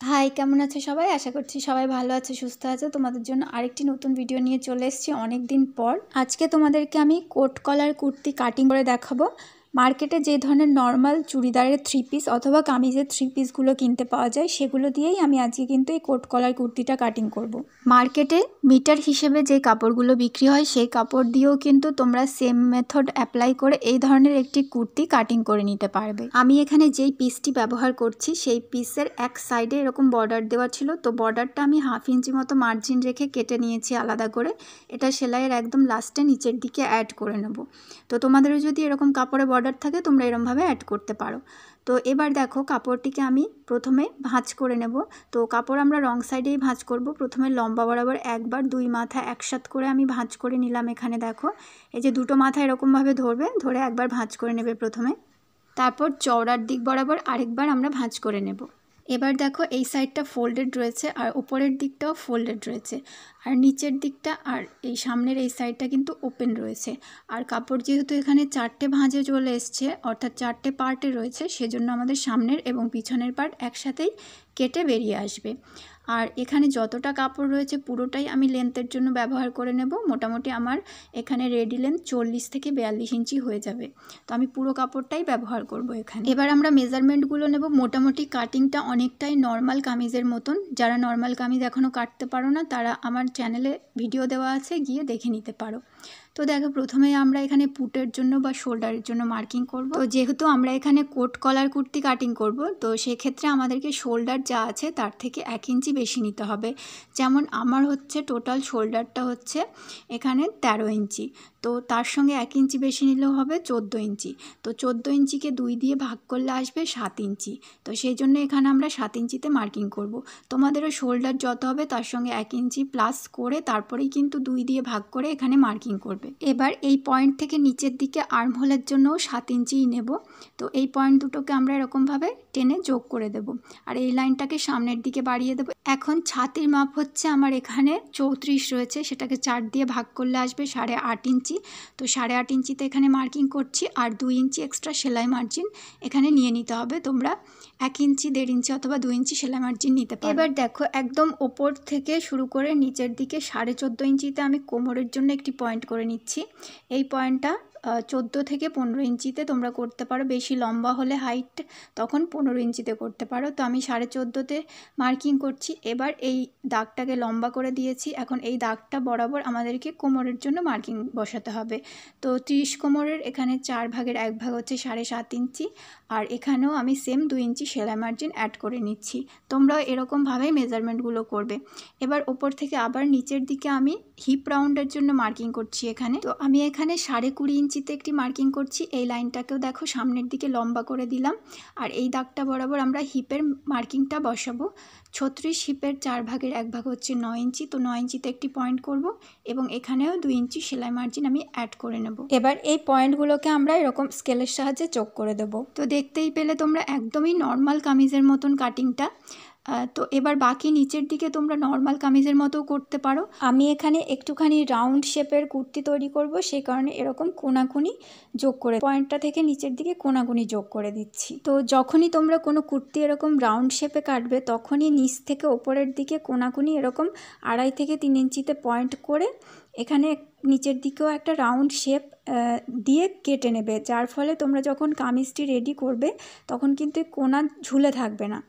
High, কেমন আছে সবাই? আশা করছি সবাই ভালো আছে, সুস্থ আছে। তোমাদের জন্য আরেকটি নতুন ভিডিও নিয়ে চলে এসেছি অনেক দিন পর। আজকে তোমাদেরকে আমি কোট কলার কুর্তি কাটিং করে দেখাবো। মার্কেটে যে ধরনের নর্মাল চুড়িদারের থ্রি পিস অথবা কামিজের থ্রি পিসগুলো কিনতে পাওয়া যায়, সেগুলো দিয়েই আমি আজকে কিন্তু এই কোট কলার কুর্তিটা কাটিং করব। মার্কেটে মিটার হিসেবে যে কাপড়গুলো বিক্রি হয়, সেই কাপড় দিয়েও কিন্তু তোমরা সেম মেথড অ্যাপ্লাই করে এই ধরনের একটি কুর্তি কাটিং করে নিতে পারবে। আমি এখানে যেই পিসটি ব্যবহার করছি, সেই পিসের এক সাইডে এরকম বর্ডার দেওয়া ছিল, তো বর্ডারটা আমি 1/2 ইঞ্চি মতো মার্জিন রেখে কেটে নিয়েছি আলাদা করে। এটা সেলাইয়ের একদম লাস্টে নিচের দিকে অ্যাড করে নেব। তো তোমাদেরও যদি এরকম কাপড়ে বর্ডার থাকে, তোমরা এরকমভাবে অ্যাড করতে পারো। তো এবার দেখো, কাপড়টিকে আমি প্রথমে ভাঁজ করে নেব। তো কাপড় আমরা রং সাইডেই ভাঁজ করব। প্রথমে লম্বা বরাবর একবার 2 মাথা একসাথ করে আমি ভাঁজ করে নিলাম। এখানে দেখো, এই যে দুটো মাথা এরকমভাবে ধরে একবার ভাঁজ করে নেবে প্রথমে। তারপর চওড়ার দিক বরাবর আরেকবার আমরা ভাঁজ করে নেব। এবার দেখো, এই সাইডটা ফোল্ডেড রয়েছে আর উপরের দিকটাও ফোল্ডেড রয়েছে, আর নিচের দিকটা আর এই সামনের এই সাইডটা কিন্তু ওপেন রয়েছে। আর কাপড় যেহেতু এখানে 4টে ভাঁজে চলে এসছে, অর্থাৎ 4টে পার্টে রয়েছে, সেজন্য আমাদের সামনের এবং পিছনের পার্ট একসাথেই কেটে বেরিয়ে আসবে। আর এখানে যতটা কাপড় রয়েছে পুরোটাই আমি লেন্থের জন্য ব্যবহার করে নেব। মোটামুটি আমার এখানে রেডি লেন্থ 40 থেকে 42 ইঞ্চি হয়ে যাবে। তো আমি পুরো কাপড়টাই ব্যবহার করব এখানে। এবার আমরা মেজারমেন্টগুলো নেব। মোটামুটি কাটিংটা অনেকটাই নর্মাল কামিজের মতন। যারা নর্মাল কামিজ এখনও কাটতে পারো না, তারা আমার চ্যানেলে ভিডিও দেওয়া আছে, গিয়ে দেখে নিতে পারো। তো দেখো, প্রথমে আমরা এখানে পুটের জন্য বা শোল্ডারের জন্য মার্কিং করব। তো যেহেতু আমরা এখানে কোট কলার কুর্তি কাটিং করব, তো সেক্ষেত্রে আমাদেরকে শোল্ডার যা আছে তার থেকে 1 ইঞ্চি বেশি নিতে হবে। যেমন আমার হচ্ছে টোটাল শোল্ডারটা হচ্ছে এখানে 13 ইঞ্চি, তো তার সঙ্গে 1 ইঞ্চি বেশি নিলেও হবে 14 ইঞ্চি। তো 14 ইঞ্চিকে 2 দিয়ে ভাগ করলে আসবে 7 ইঞ্চি। তো সেই জন্য এখানে আমরা 7 ইঞ্চিতে মার্কিং করব। তোমাদেরও শোল্ডার যত হবে তার সঙ্গে 1 ইঞ্চি প্লাস করে তারপরেই কিন্তু 2 দিয়ে ভাগ করে এখানে মার্কিং করবে। এবার এই পয়েন্ট থেকে নিচের দিকে আর্ম হোলের জন্যও 7 ইঞ্চিই নেব। তো এই পয়েন্ট দুটোকে আমরা এরকমভাবে টেনে যোগ করে দেব, আর এই লাইনটাকে সামনের দিকে বাড়িয়ে দেব। এখন ছাতির মাপ হচ্ছে আমার এখানে 34 রয়েছে, সেটাকে 4 দিয়ে ভাগ করলে আসবে 8.5 ইঞ্চি। তো 8.5 ইঞ্চিতে এখানে মার্কিং করছি, আর 2 ইঞ্চি এক্সট্রা সেলাই মার্জিন এখানে নিয়ে নিতে হবে। তোমরা 1 ইঞ্চি, 1.5 ইঞ্চি অথবা 2 ইঞ্চি সেলাই মার্জিন নিতে পারো। এবার দেখো, একদম ওপর থেকে শুরু করে নিচের দিকে 14.5 ইঞ্চিতে আমি কোমরের জন্য একটি পয়েন্ট করে নিচ্ছি। এই পয়েন্টটা 14 থেকে 15 ইঞ্চিতে তোমরা করতে পারো। বেশি লম্বা হলে হাইট, তখন 15 ইঞ্চিতে করতে পারো। তো আমি 14.5তে মার্কিং করছি। এবার এই দাগটাকে লম্বা করে দিয়েছি। এখন এই দাগটা বরাবর আমাদেরকে কোমরের জন্য মার্কিং বসাতে হবে। তো 30 কোমরের এখানে 4 ভাগের 1 ভাগ হচ্ছে 7.5 ইঞ্চি, আর এখানেও আমি সেম 2 ইঞ্চি সেলাই মার্জিন অ্যাড করে নিচ্ছি। তোমরাও এরকমভাবেই মেজারমেন্টগুলো করবে। এবার ওপর থেকে আবার নিচের দিকে আমি হিপ রাউন্ডের জন্য মার্কিং করছি এখানে। তো আমি এখানে 20.5 ইঞ্চিতে একটি মার্কিং করছি। এই লাইনটাকেও দেখো সামনের দিকে লম্বা করে দিলাম, আর এই দাগটা বরাবর আমরা হিপের মার্কিংটা বসাবো। 36 হিপের 4 ভাগের 1 ভাগ হচ্ছে 9 ইঞ্চি। তো 9 ইঞ্চিতে একটি পয়েন্ট করব, এবং এখানেও 2 ইঞ্চি সেলাই মার্জিন আমি অ্যাড করে নেব। এবার এই পয়েন্টগুলোকে আমরা এরকম স্কেলের সাহায্যে যোগ করে দেব। তো দেখতেই পেলে তোমরা একদমই নর্মাল কামিজের মতন কাটিংটা। তো এবার বাকি নিচের দিকে তোমরা নর্মাল কামিজের মতো করতে পারো। আমি এখানে একটুখানি রাউন্ড শেপের কুর্তি তৈরি করব, সেই কারণে এরকম কোনাকুনি যোগ করে পয়েন্টটা থেকে নিচের দিকে কোনাকুনি যোগ করে দিচ্ছি। তো যখনই তোমরা কোনো কুর্তি এরকম রাউন্ড শেপে কাটবে, তখনই নিচ থেকে ওপরের দিকে কোনাকুনি এরকম 2.5 থেকে 3 ইঞ্চিতে পয়েন্ট করে এখানে নিচের দিকেও একটা রাউন্ড শেপ দিয়ে কেটে নেবে, যার ফলে তোমরা যখন কামিজটি রেডি করবে তখন কিন্তু কোনা ঝুলে থাকবে না।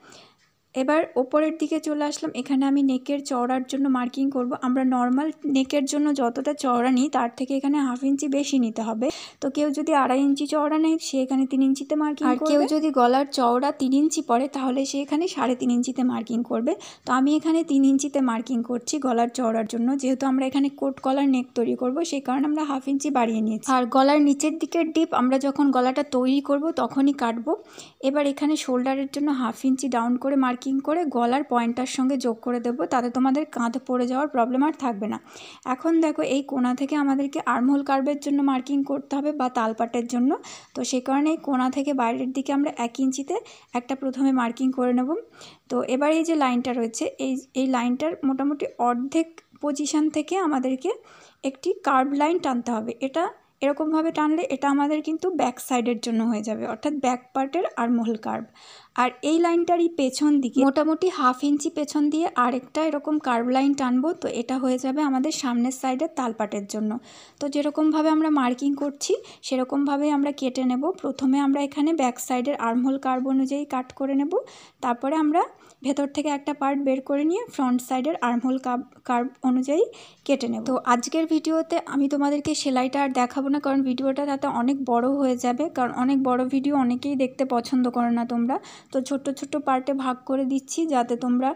এবার ওপরের দিকে চলে আসলাম। এখানে আমি নেকের চওড়ার জন্য মার্কিং করব। আমরা নর্মাল নেকের জন্য যতটা চওড়া নিই, তার থেকে এখানে 1/2 ইঞ্চি বেশি নিতে হবে। তো কেউ যদি 2.5 ইঞ্চি চওড়া নেয়, সে এখানে 3 ইঞ্চিতে মার্কিং করবে। আর কেউ যদি গলার চওড়া 3 ইঞ্চি পড়ে, তাহলে সে এখানে 3.5 ইঞ্চিতে মার্কিং করবে। তো আমি এখানে 3 ইঞ্চিতে মার্কিং করছি গলার চওড়ার জন্য। যেহেতু আমরা এখানে কোট কলার নেক তৈরি করব, সেই কারণে আমরা 1/2 ইঞ্চি বাড়িয়ে নিয়েছি। আর গলার নিচের দিকের ডিপ আমরা যখন গলাটা তৈরি করব তখনই কাটবো। এবার এখানে শোল্ডারের জন্য 1/2 ইঞ্চি ডাউন করে মার্কিং করে গলার পয়েন্টটার সঙ্গে যোগ করে দেবো, তাতে তোমাদের কাঁধ পড়ে যাওয়ার প্রবলেম আর থাকবে না। এখন দেখো, এই কোণা থেকে আমাদেরকে আর্মহোল কার্ভের জন্য মার্কিং করতে হবে বা তালপাটের জন্য। তো সেই কারণে এই কোণা থেকে বাইরের দিকে আমরা 1 ইঞ্চিতে একটা প্রথমে মার্কিং করে নেব। তো এবার এই যে লাইনটা রয়েছে, এই লাইনটার মোটামুটি অর্ধেক পজিশান থেকে আমাদেরকে একটি কার্ভ লাইন টানতে হবে। এটা এরকমভাবে টানলে এটা আমাদের কিন্তু ব্যাক সাইডের জন্য হয়ে যাবে, অর্থাৎ ব্যাক পার্টের আর্মহোল কার্ভ। আর এই লাইনটারই পেছন দিকে মোটামুটি 1/2 ইঞ্চি পেছন দিয়ে আরেকটা এরকম কার্ভ লাইন টানবো, তো এটা হয়ে যাবে আমাদের সামনের সাইডের তালপাটের জন্য। তো যেরকমভাবে আমরা মার্কিং করছি সেরকমভাবেই আমরা কেটে নেব। প্রথমে আমরা এখানে ব্যাক সাইডের আর্মহোল কার্ভ অনুযায়ী কাট করে নেব, তারপরে আমরা ভেতর থেকে একটা পার্ট বের করে নিয়ে ফ্রন্ট সাইডের আর্মহোল কার্ভ অনুযায়ী কেটে নেব। তো আজকের ভিডিওতে আমি তোমাদেরকে সেলাইটা আর দেখাবো না, কারণ ভিডিওটা তাতে অনেক বড় হয়ে যাবে, কারণ অনেক বড় ভিডিও অনেকেই দেখতে পছন্দ করো না তোমরা। তো ছোট্ট ছোট্ট পার্টে ভাগ করে দিচ্ছি যাতে তোমরা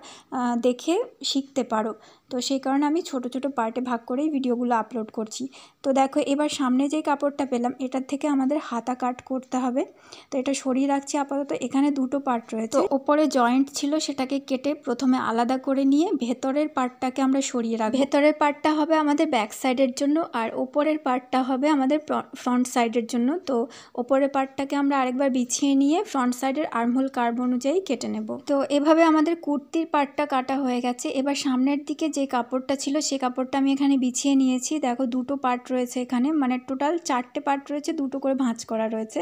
দেখে শিখতে পারো। তো সেই কারণে আমি ছোট ছোট পার্টে ভাগ করেই ভিডিওগুলো আপলোড করছি। তো দেখো এবার সামনে যেই কাপড়টা পেলাম এটার থেকে আমাদের হাতা কাট করতে হবে। তো এটা সরিয়ে রাখছি আপাতত। এখানে দুটো পার্ট রয়েছে, তো ওপরে জয়েন্ট ছিল সেটাকে কেটে প্রথমে আলাদা করে নিয়ে ভেতরের পার্টটাকে আমরা সরিয়ে রাখবো। ভেতরের পার্টটা হবে আমাদের ব্যাক সাইডের জন্য আর ওপরের পার্টটা হবে আমাদের ফ্রন্ট সাইডের জন্য। তো ওপরের পার্টটাকে আমরা আরেকবার বিছিয়ে নিয়ে ফ্রন্ট সাইডের আর্মহোল কার্ভ অনুযায়ী কেটে নেব। তো এভাবে আমাদের কুর্তির পার্টটা কাটা হয়ে গেছে। এবার সামনের দিকে যে কাপড়টা ছিল সেই কাপড়টা আমি এখানে বিছিয়ে নিয়েছি। দেখো দুটো পার্ট রয়েছে এখানে, মানে টোটাল 4টে পার্ট রয়েছে, দুটো করে ভাঁজ করা রয়েছে।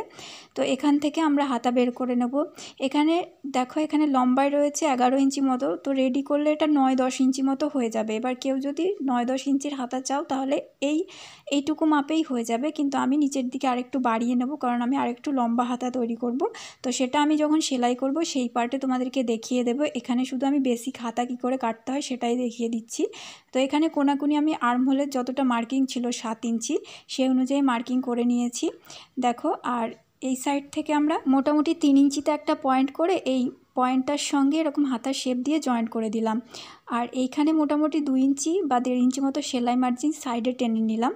তো এখান থেকে আমরা হাতা বের করে নেব। এখানে দেখো এখানে লম্বায় রয়েছে 11 ইঞ্চি মতো, তো রেডি করলে এটা 9-10 ইঞ্চি মতো হয়ে যাবে। এবার কেউ যদি 9-10 ইঞ্চির হাতা চাও তাহলে এইটুকু মাপেই হয়ে যাবে, কিন্তু আমি নিচের দিকে আরেকটু বাড়িয়ে নেব, কারণ আমি আরেকটু লম্বা হাতা তৈরি করব। তো সেটা আমি যখন সেলাই করব সেই পার্টে তোমাদেরকে দেখিয়ে দেবো। এখানে শুধু আমি বেসিক হাতা কী করে কাটতে হয় সেটাই দেখিয়ে দিচ্ছি। তো এখানে কোনাকুনি আমি আর্মহোলের যতটা মার্কিং ছিল 7 ইঞ্চি সেই অনুযায়ী মার্কিং করে নিয়েছি দেখো। আর এই সাইড থেকে আমরা মোটামুটি 3 ইঞ্চিতে একটা পয়েন্ট করে এই পয়েন্টটার সঙ্গে এরকম হাতার শেপ দিয়ে জয়েন্ট করে দিলাম। আর এইখানে মোটামুটি 2 ইঞ্চি বা 1.5 ইঞ্চি মতো সেলাই মার্জিন সাইডে টেনে নিলাম।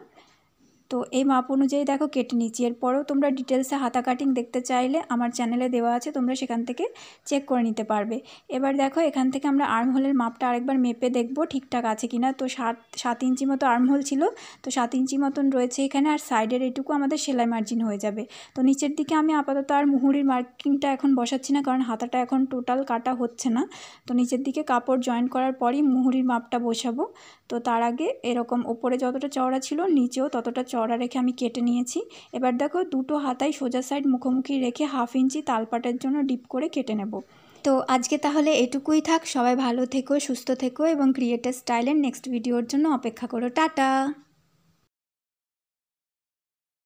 তো এই মাপ অনুযায়ী দেখো কেটে নিচ্ছি। এরপরেও তোমরা ডিটেলসে হাতা কাটিং দেখতে চাইলে আমার চ্যানেলে দেওয়া আছে, তোমরা সেখান থেকে চেক করে নিতে পারবে। এবার দেখো এখান থেকে আমরা আর্মহোলের মাপটা আরেকবার মেপে দেখব ঠিকঠাক আছে কিনা। তো 7 ইঞ্চি মতো আর্মহোল ছিল, তো 7 ইঞ্চি মতন রয়েছে এখানে। আর সাইডের এইটুকু আমাদের সেলাই মার্জিন হয়ে যাবে। তো নিচের দিকে আমি আপাতত আর মুহুরির মার্কিংটা এখন বসাচ্ছি না, কারণ হাতাটা এখন টোটাল কাটা হচ্ছে না। তো নিচের দিকে কাপড় জয়েন করার পরই মুহুরির মাপটা বসাবো। তো তার আগে এরকম ওপরে যতটা চওড়া ছিল নিচেও ততটা চওড়া রেখে আমি কেটে নিয়েছি। এবার দেখো দুটো হাতাই সোজা সাইড মুখোমুখি রেখে 1/2 ইঞ্চি তালপাটের জন্য ডিপ করে কেটে নেব। তো আজকে তাহলে এটুকুই থাক। সবাই ভালো থেকো, সুস্থ থেকো এবং ক্রিয়েটিভ স্টাইলের নেক্সট ভিডিওর জন্য অপেক্ষা করো। টাটা।